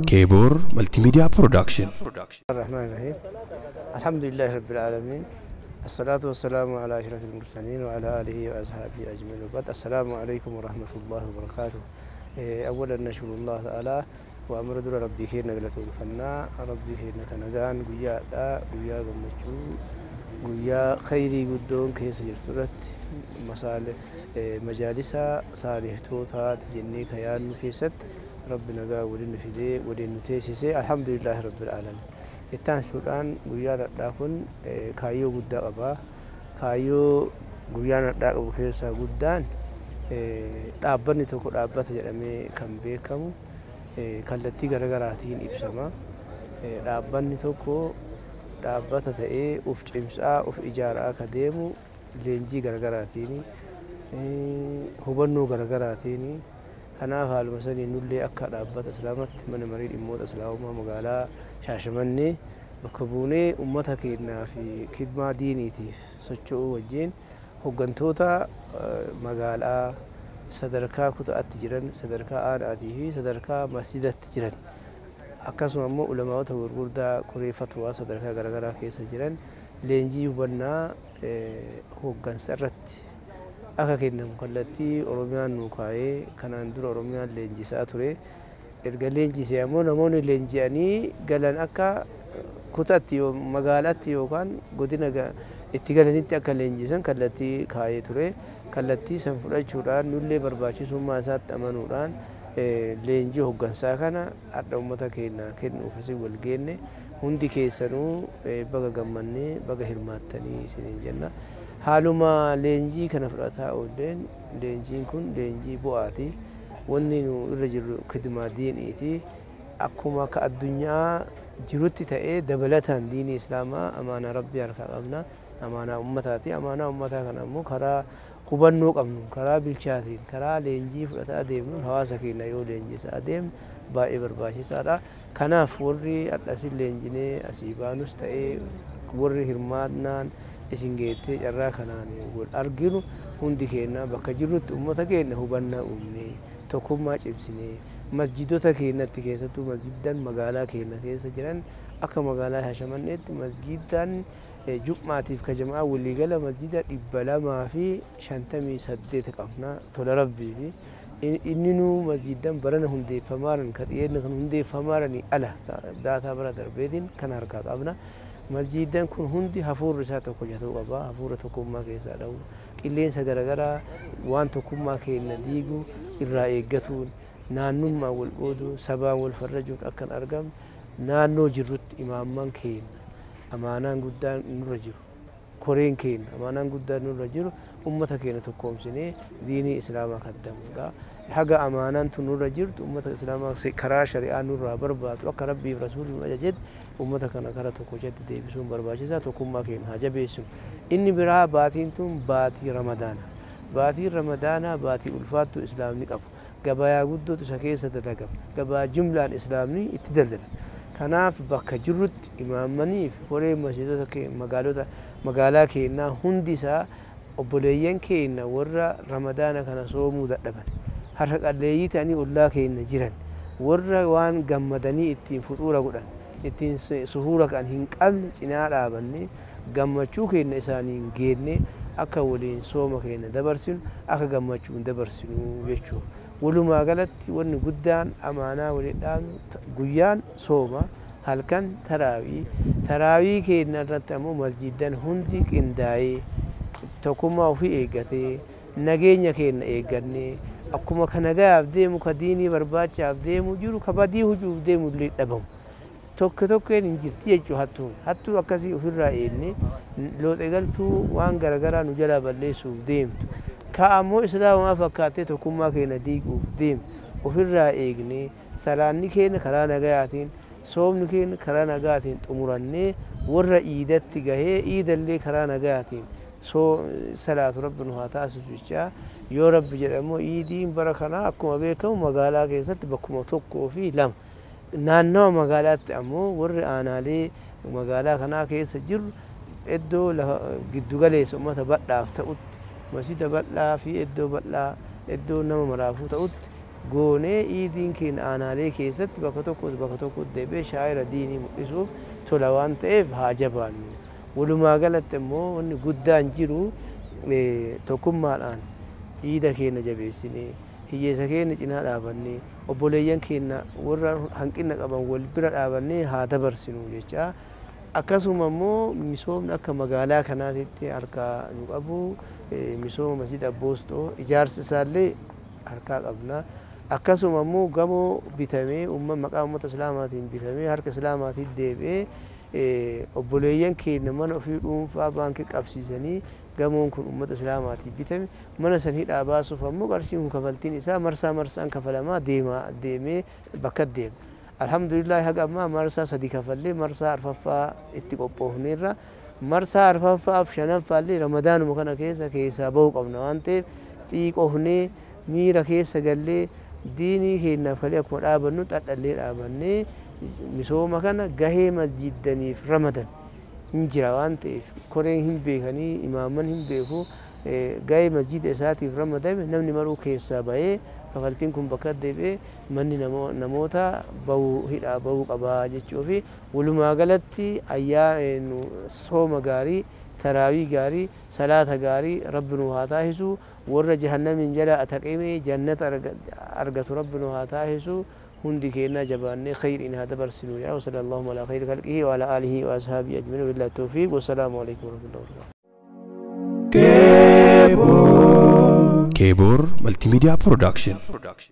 كيبور ملتي ميديا برودكشن. الرحمن الرحيم. الحمد لله رب العالمين، الصلاة والسلام على أشرف المرسلين وعلى آله وأصحابه أجمعين، وبعد. السلام عليكم ورحمة الله وبركاته. أولا نشكر الله تعالى وأمر در ربي خير نقلة الفنا ربي خير نكنجان قويا لا قويا قمشو قويا خيري قدون كيس جرتورت مسال مجالسا صالح توتا تجني خيال كيست ربنا قا ولين فيدي ولين تيسيسي. الحمد لله رب العالمين. التان سودان قويا لكن كايو قد أبا كايو قويا لكن كيسا قدان dhaabbanni tokko dhaabbata jedhamee kan beekamu kallattii garaagaraatiin ibsama. Dhaabbanni tokko dhaabbata ta'ee uf cimsaa uf ijaaraa akka deemu leenjii garaagaraatiin hubannoo garaagaraatiin. Kanaaf haaluma saniin nullee akka dhaabbata islaamatti mana marii dhimmoota islaamummaa magaalaa Shaashamannee bakka buunee uummata keenyaa fi khidmaa diiniitiif socho'uu wajjin hooggantoota magaalaa sadarkaa kutaatti jiran sadarkaa aadaatii fi sadarkaa masjidatti jiran akkasuma immoo ulamaa'ota gurguddaa koree fatwaa sadarkaa garaagaraa keessa jiran leenjii hubannaa hooggansa irratti akka kennamu kallattii Oromiyaan nu kaa'ee kanaan dura Oromiyaan leenjisaa ture. Erga leenjisee ammoo namoonni leenji'anii galan akka kutaatti magaalaatti yookaan godina itti galanitti akka leenjisan kallattii kaa'ee ture. Kallattii san fudhachuudhaan nullee barbaachisummaa isaatti amanuudhaan leenjii hooggansaa kana adda uummata keenyaa kennuuf asii wal geenne hundi keessanuu baga gammannee baga hirmaattanii isiniin jenna. Haaluma leenjii kana fudhataa oolleen leenjiin kun leenjii bu'aati. Wanni nu irra jirru khidmaa diiniiti. Akkuma akka addunyaa jirutti ta'ee dabalataan diinii islaamaa amaanaa rabbii harkaa qabna. Amaanaa uummataati. Amaanaa uummataa kana immoo karaa hubannoo qabnu karaa bilchaatiin karaa leenjii fudhataa adeemnu hawaasa keenya yoo leenjisaa adeemnu baay'ee barbaachisaadha. Kanaaf warri adhasin leenjinee asii baanus ta'ee warri hirmaannaan isin geettee carraa kanaan wal arginu hundi keenya bakka jirrutti uummata keenya hubannaa uumnee tokkummaa cimsinee masjidota keenyatti keessattuu masjiddan magaalaa keenya keessa jiran akka magaalaa Shaashamanneetti masjiddan Jum'aatiif ka jamaa waliigala masjida 258 qabna tola rabbii fi inni nu masjiddan barana hundeeffamaaran ka dhiyeenya kan hundeeffamaaranii ala daataa bara darbeetiin kan harkaa qabna. Masjiddan kun hundi hafuurri isaa tokko jatuu qaba. Hafuura tokkummaa keessaa dhawu qilleensa garaagaraa waan tokkummaa keenya diigu irraa eeggatuun naannummaa wal qooduu sabaan wal farrajuun akkan argamu naannoo jirrutti imaamman keenya amaanaan guddaan nurra jiru koreen keenya amaanaan guddaan nurra jiru ummata keenya tokkoomsinee diinii islaamaa kaddamuudha. Haga amaanaan tun nurra jirtu ummata islaamaa karaa shari'aa nurraa barbaadu akka rabbii fi rasuulli nu ajajetti ummata kana karaa tokko jedhu deebisuun barbaachisaa. Tokkummaa keenya haa jabeessinu. Inni biraa baatiin tun baatii ramadaana. Baatiin ramadaanaa baatii ulfaattuu islaamni qabu. Gabayaa guddootu isa keessa dalagama. Gabaa jumlaan islaamni itti daldala. Kanaaf bakka jirrutti imaammanii fi horee masjidota magaalaa keenyaa hundi isaa obboleeyyan keenya warra ramadaana kana soomuu dadhaban harka qalleeyyii ta'anii ollaa keenya jiran warra waan gammadanii ittiin fuxuura godhan ittiin suhuura kan hin qabne cinaa dhaabannee gammachuu keenya isaaniin geenne akka waliin sooma keenya dabarsinu akka gammachuun dabarsinu jechuudha. Walumaa galatti wanni guddaan amaanaa waliin dhaabnu guyyaan sooma halkan taraawii keenya irratti ammoo masjiddan hundi qindaa'ee tokkummaa ofii eeggatee nageenya keenya eeggannee akkuma ka nagayaaf deemu ka diinii barbaachaaf deemu jiru ka badii hujuuf deemu illee dhabamu tokkeen hin jirti jechuudha. Hattuu akkasii ofirraa eegnee looxee galtuu waan garaagaraa nu jalaa balleessuuf deemtu ka ammoo islaamaa fakkaattee tokkummaa keenya diiguuf deemtu ofirraa eegnee salaanni keenya karaa nagayaatiin soomni keenya karaa nagaatiin xumurannee warra iidatti gahee iidallee karaa nagaatiin salaatu rabbi nu haa taasisu jechaa. Yoo rabbi jedhamoo iidiin bara kanaa akkuma beekamu magaalaa keessatti bakkuma tokkoo fi lama naannawa magaalaatti ammoo warri aanaalee magaalaa kanaa keessa jiru iddoo giddugaleessa uummata bal'aaf ta'utti masjida bal'aa fi iddoo bal'aa iddoo nama maraafuu ta'utti goonee iidiin keenya aanaalee keessatti bakka tokko deebee shaayira diinii mul'isuuf tola waan ta'eef haa jabaannu. Walumaa galatti immoo wanni guddaan jiru tokkummaadhaan iida keenya jabeessinee hiyyeessa keenya cinaa dhaabannee obboleeyyan keenya warra hanqina qaban wal bira dhaabannee haa dabarsinu jecha. Akkasuma immoo misoomni akka magaalaa kanaatitti harkaa nu qabu misooma masjida Abboostoo ijaarsa isaallee harkaa qabna. Akkasuma immoo gamoo bitamee maqaa uummata islaamaatiin bitamee harka islaamaatiin deebi'ee obboleeyyan keenya mana ofii dhuunfaa baankii qabsiisanii gamoon kun uummata islaamaatiin bitame mana san hidhaa baasuuf ammoo qarshiin kun kafaltiin isaa marsaan kafalamaa deemee bakka deema. Alhamdulillah haga ammaa marsaa 3 kafallee marsaa arfaffaa itti qophoofneerra. Marsaa arfaffaaf shanaffaallee ramadaanuma kana keessaa bahuu qabna waan ta'eef xiiqofnee miira keessa gallee diinii keenyaaf kalee akkuma dhaabannu xaxxallee dhaabannee misooma kana gahee masjiddaniif ramadan hin jira waan ta'eef koreen hin beekanii imaaman hin beeku gahee masjida isaatiif ramadame namni maruu keessaa bahee kafaltiin kun bakka deebi'ee manni namoota hidhaa bahuu qabaa jechuufi walumaa galatti sooma gaarii taraawii gaarii salaata gaarii rabbi nu haa taasisu warra jahannamiin jala ataqimee jannata argatu rabbi nu haa taasisu hundi keenya jabaannee khayriin haa dabarsinu yaa sallallahu ala khayri khalqihi wa ala alihi wa ashabihi ajma'iin billahi tawfiq wa salaamu alaykum wa rahmatullahi wa barakatuh. Kebor Multimedia Production.